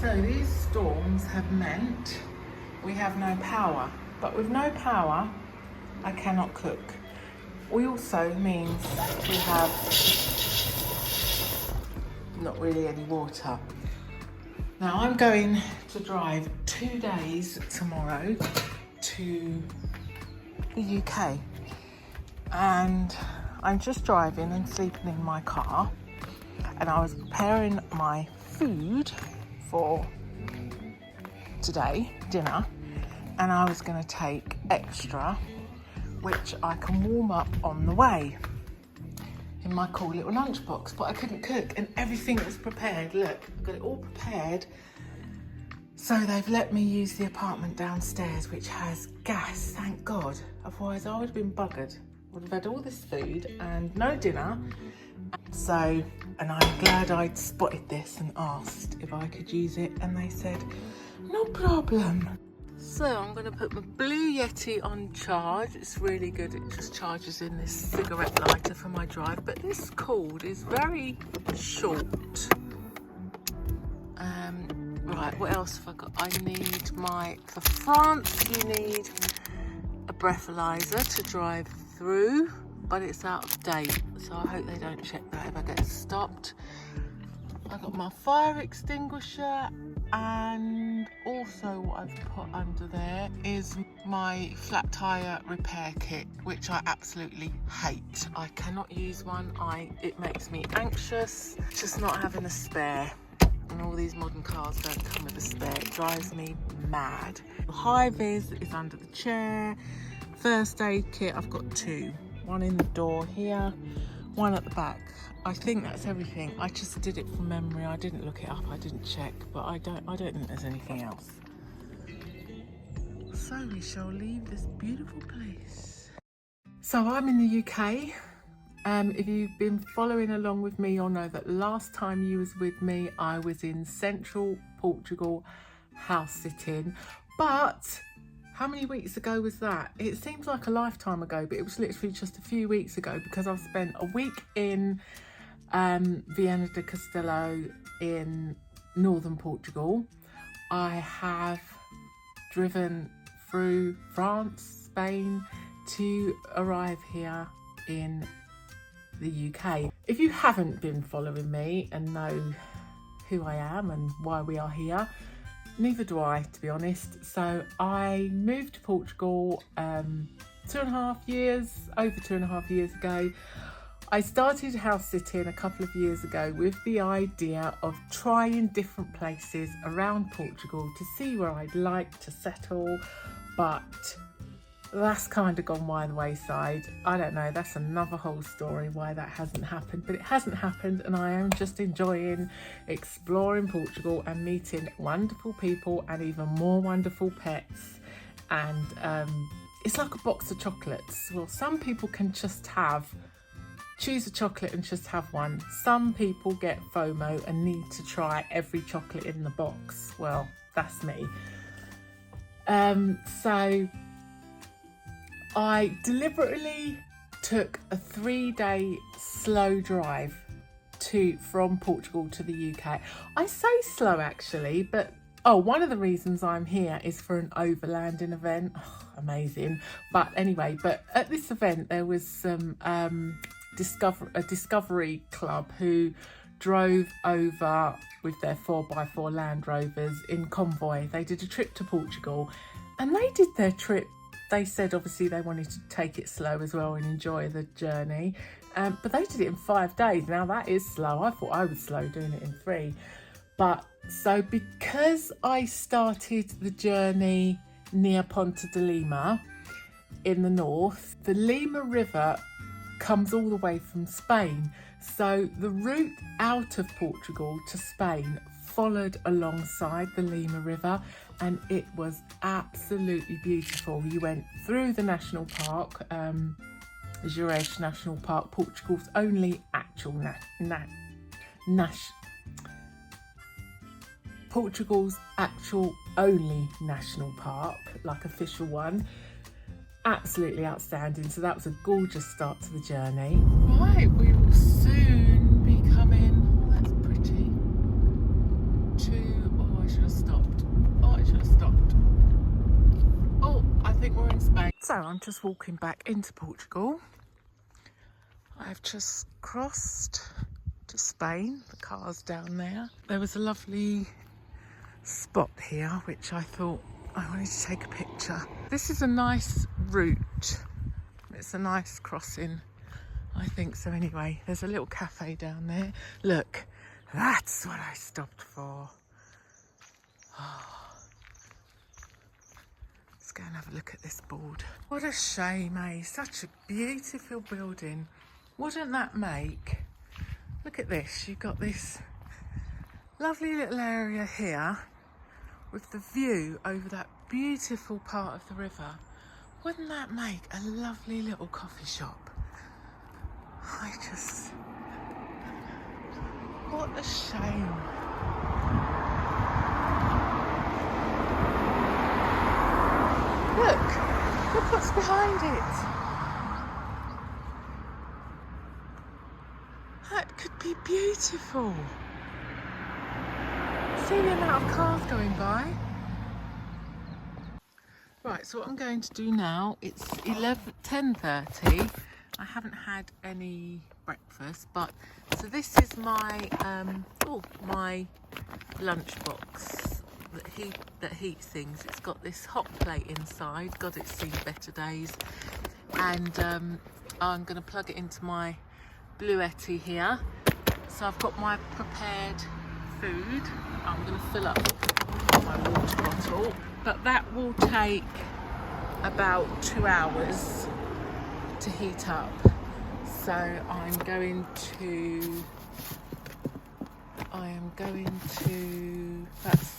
So these storms have meant we have no power, but with no power, I cannot cook. We also means we have not really any water. Now I'm going to drive 2 days tomorrow to the UK, and I'm just driving and sleeping in my car, and I was preparing my food for today, dinner, and I was going to take extra, which I can warm up on the way in my cool little lunchbox, but I couldn't cook, and everything was prepared. Look, I've got it all prepared. So they've let me use the apartment downstairs, which has gas, thank God. Otherwise I would have been buggered. Would have had all this food and no dinner. So, and I'm glad I'd spotted this and asked if I could use it, and they said, no problem. So I'm going to put my Blue Yeti on charge. It's really good. It just charges in this cigarette lighter for my drive. But this cord is very short. Right, what else have I got? I need for France, you need a breathalyzer to drive through, but it's out of date. So I hope they don't check that if I get stopped. I got my fire extinguisher, and also what I've put under there is my flat tire repair kit, which I absolutely hate. I cannot use one. It makes me anxious just not having a spare, and all these modern cars don't come with a spare. It drives me mad. High vis is under the chair. First aid kit, I've got 2. One in the door here, one at the back. I think that's everything. I just did it from memory. I didn't look it up, I didn't check, but I don't think there's anything else. So we shall leave this beautiful place. So I'm in the UK. If you've been following along with me, you'll know that last time you was with me, I was in central Portugal house sitting. But how many weeks ago was that? It seems like a lifetime ago, but it was literally just a few weeks ago, because I've spent a week in Viana do Castelo in Northern Portugal. I have driven through France, Spain to arrive here in the UK. If you haven't been following me and know who I am and why we are here, neither do I, to be honest. So I moved to Portugal over 2.5 years ago. I started house sitting a couple of years ago with the idea of trying different places around Portugal to see where I'd like to settle, but that's kind of gone by the wayside. I don't know, that's another whole story why that hasn't happened, but it hasn't happened, and I am just enjoying exploring Portugal and meeting wonderful people and even more wonderful pets. And it's like a box of chocolates. Well, some people can just choose a chocolate and just have one. Some people get FOMO and need to try every chocolate in the box. Well, that's me. So I deliberately took a 3-day slow drive from Portugal to the UK. I say slow actually, but one of the reasons I'm here is for an overlanding event. Oh, amazing. But anyway, at this event there was some Discovery Club who drove over with their 4x4 Land Rovers in convoy. They did a trip to Portugal, and they did their trip. They said obviously they wanted to take it slow as well and enjoy the journey, but they did it in 5 days. Now that is slow. I thought I was slow doing it in 3. But so because I started the journey near Ponta de Lima in the north, the Lima River comes all the way from Spain. So the route out of Portugal to Spain followed alongside the Lima River, and it was absolutely beautiful. You went through the national park, Gerês National Park, Portugal's only actual only national park, like official one. Absolutely outstanding. So that was a gorgeous start to the journey. Right, we will soon be coming, oh that's pretty, to, oh I should So I'm just walking back into Portugal. I've just crossed to Spain, the car's down there. There was a lovely spot here which I thought I wanted to take a picture. This is a nice route. It's a nice crossing, I think so anyway. There's a little cafe down there. Look, that's what I stopped for. Oh. Let's go and have a look at this board. What a shame, eh? Such a beautiful building. Wouldn't that make? Look at this. You've got this lovely little area here with the view over that beautiful part of the river. Wouldn't that make a lovely little coffee shop? What a shame. Look what's behind it. That could be beautiful. See the amount of cars going by. Right, so what I'm going to do now, it's 10:30. I haven't had any breakfast, but so this is my my lunchbox that heats things. It's got this hot plate inside. God, it's seen better days. And I'm going to plug it into my bluetti here. So I've got my prepared food. I'm going to fill up my water bottle, but that will take about 2 hours to heat up. So I'm going to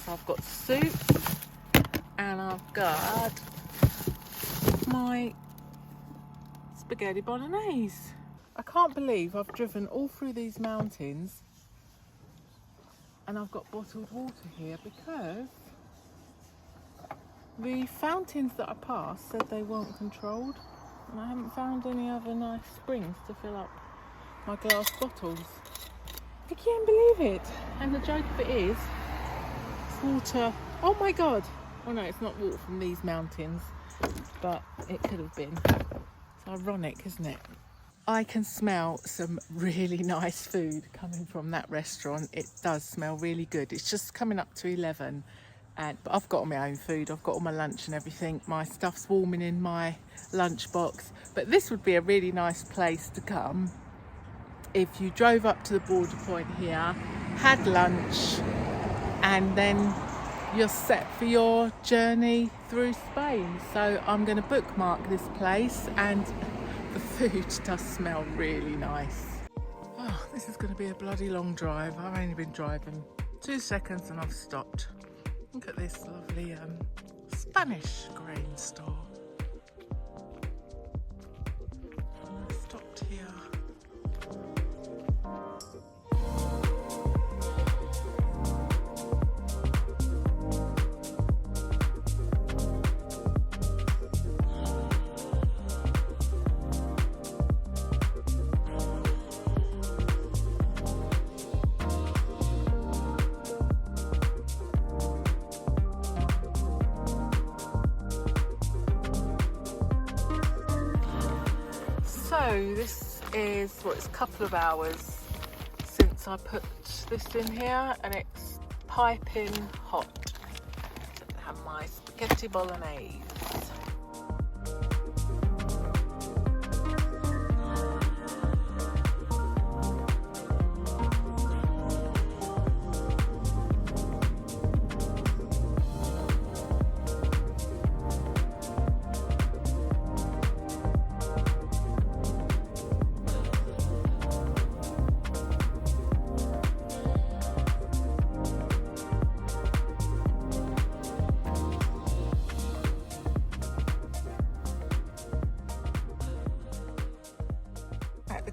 I've got soup and I've got my spaghetti bolognese. I can't believe I've driven all through these mountains and I've got bottled water here because the fountains that I passed said they weren't controlled, and I haven't found any other nice springs to fill up my glass bottles. I can't believe it. And the joke of it is, it's water. Oh my God. Oh no, it's not water from these mountains, but it could have been. It's ironic, isn't it? I can smell some really nice food coming from that restaurant. It does smell really good. It's just coming up to 11, but I've got all my own food. I've got all my lunch and everything. My stuff's warming in my lunch box. But this would be a really nice place to come if you drove up to the border point here, had lunch, and then you're set for your journey through Spain. So I'm going to bookmark this place, and the food does smell really nice. Oh, this is going to be a bloody long drive. I've only been driving 2 seconds and I've stopped. Look at this lovely Spanish grain store. And I stopped here. So this is, well, it's a couple of hours since I put this in here, and it's piping hot. I have my spaghetti bolognese.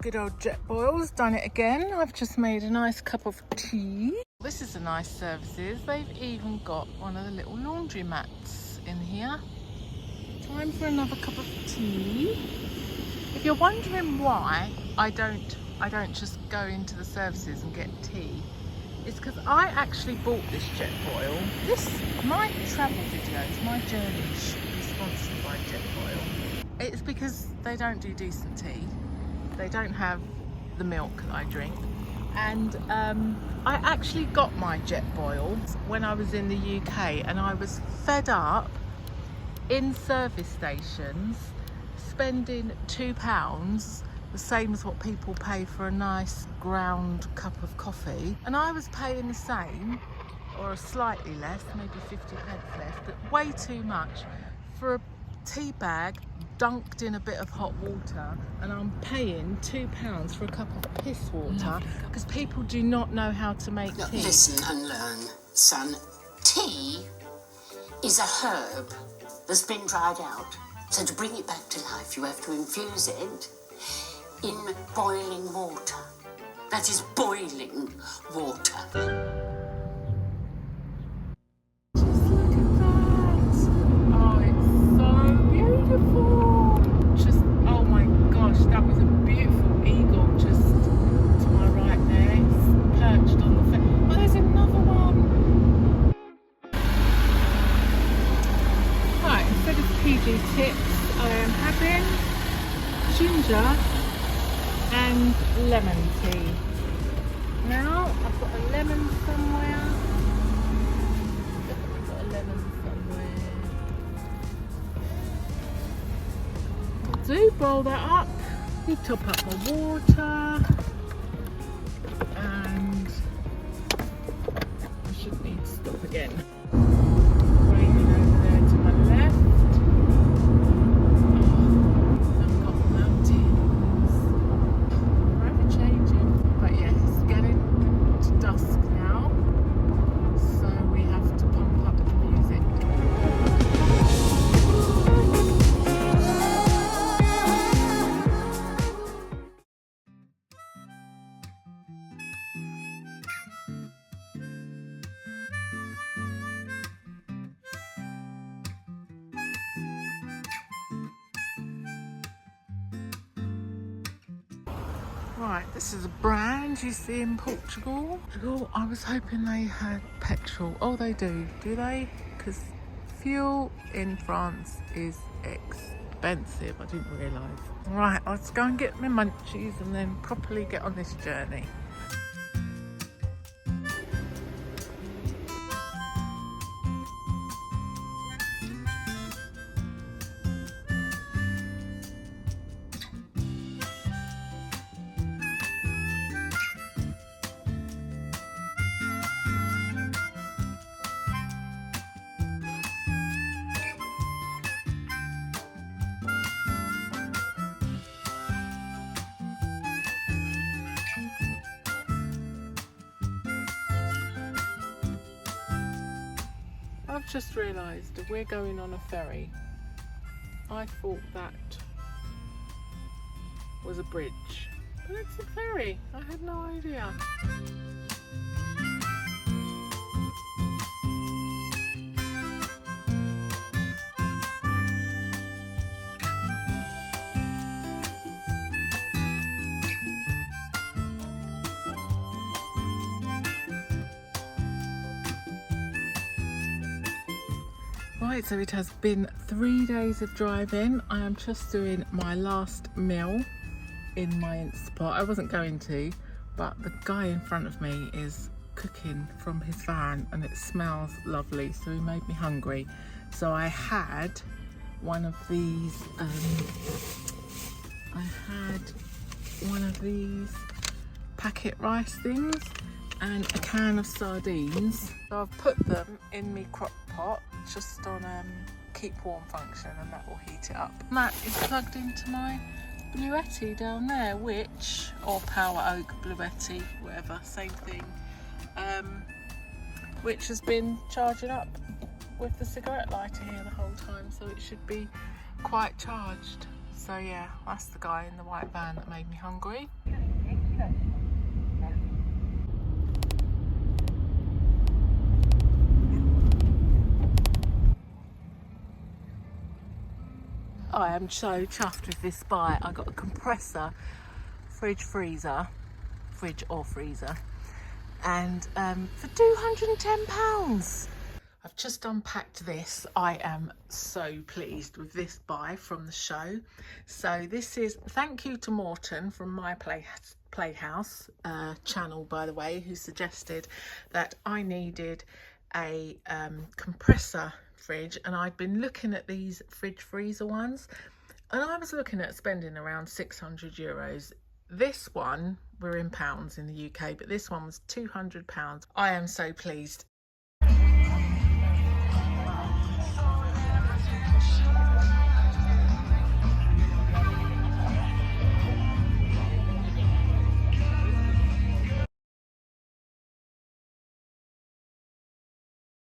Good old jet boils, done it again. I've just made a nice cup of tea. This is a nice services. They've even got one of the little laundry mats in here. Time for another cup of tea. If you're wondering why I don't just go into the services and get tea, it's because I actually bought this jet boil. My travel videos, my journeys, is sponsored by Jetboil. It's because they don't do decent tea. They don't have the milk that I drink. And I actually got my Jetboil when I was in the UK, and I was fed up in service stations spending £2, the same as what people pay for a nice ground cup of coffee, and I was paying the same or slightly less, maybe 50 pence less, but way too much for a tea bag dunked in a bit of hot water, and I'm paying £2 for a cup of piss water because people do not know how to make tea. Listen and learn, son. Tea is a herb that's been dried out. So to bring it back to life, you have to infuse it in boiling water. That is boiling water. Just look at that. Oh, it's so beautiful. Just, oh my gosh, that was a beautiful eagle just to my right there. It's perched on the fence. Oh, there's another one. Right, instead of PG tips, I am having ginger and lemon tea. Now, I've got a lemon somewhere. Definitely got a lemon somewhere. Do boil that up. You top up my water. And I shouldn't need to stop again. Raining over there to my left. Right, this is a brand you see in Portugal. I was hoping they had petrol. Oh, they do. Do they? Because fuel in France is expensive. I didn't realise. Right, let's go and get my munchies and then properly get on this journey. I've just realised that we're going on a ferry. I thought that was a bridge, but it's a ferry. I had no idea. Right, so it has been 3 days of driving. I am just doing my last meal in my Instapot. I wasn't going to, but the guy in front of me is cooking from his van and it smells lovely, so he made me hungry. So I had one of these, packet rice things and a can of sardines. So I've put them in my crock pot just on keep warm function, and that will heat it up. And that is plugged into my Bluetti down there, or Power Oak Bluetti, whatever, same thing, which has been charging up with the cigarette lighter here the whole time, so it should be quite charged. So yeah, that's the guy in the white van that made me hungry. I am so chuffed with this buy. I got a compressor, fridge or freezer, and for £210. I've just unpacked this. I am so pleased with this buy from the show. So this is, thank you to Morton from My Playhouse channel, by the way, who suggested that I needed a compressor fridge, and I'd been looking at these fridge freezer ones, and I was looking at spending around €600. This one, we're in pounds in the UK, but this one was £200. I am so pleased